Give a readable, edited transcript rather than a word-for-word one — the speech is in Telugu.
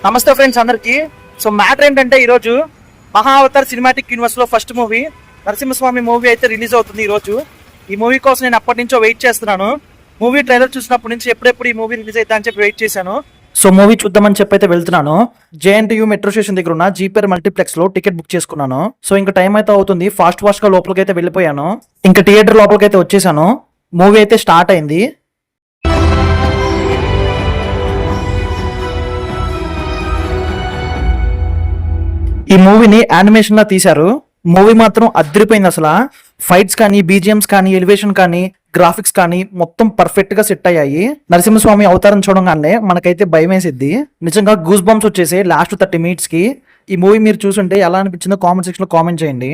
నమస్తే ఫ్రెండ్స్ అందరికి. సో మ్యాటర్ ఏంటంటే ఈరోజు మహా అవతార్ సినిమాటిక్ యూనివర్స్ లో ఫస్ట్ మూవీ నరసింహస్వామి మూవీ అయితే రిలీజ్ అవుతుంది. ఈరోజు ఈ మూవీ కోసం నేను అప్పటి నుంచో వెయిట్ చేస్తున్నాను. మూవీ ట్రైలర్ చూసినప్పటి నుంచి ఎప్పుడెప్పుడు ఈ మూవీ రిలీజ్ అవుతా అని చెప్పి వెయిట్ చేశాను. సో మూవీ చూద్దామని చెప్పి అయితే వెళ్తున్నాను. JNTU మెట్రో స్టేషన్ దగ్గర ఉన్న జీపేర్ మల్టీప్లెక్స్ లో టికెట్ బుక్ చేసుకున్నాను. సో ఇంకా టైం అయితే అవుతుంది. ఫాస్ట్ గా లోపలికి అయితే వెళ్ళిపోయాను. ఇంకా థియేటర్ లోపలికి అయితే వచ్చేసాను. మూవీ అయితే స్టార్ట్ అయింది. ఈ మూవీని యానిమేషన్ లా తీశారు. మూవీ మాత్రం అదిరిపోయింది. అసలు ఫైట్స్ కానీ, బీజిఎంస్ కానీ, ఎలివేషన్ కానీ, గ్రాఫిక్స్ కానీ మొత్తం పర్ఫెక్ట్ గా సెట్ అయ్యాయి. నరసింహస్వామి అవతారం చూడగానే మనకైతే భయం వేసిద్ది. నిజంగా గూస్ బంప్స్ వచ్చేసి లాస్ట్ 30 minutes కి. ఈ మూవీ మీరు చూసుంటే ఎలా అనిపించిందో కామెంట్ సెక్షన్ లో కామెంట్ చేయండి.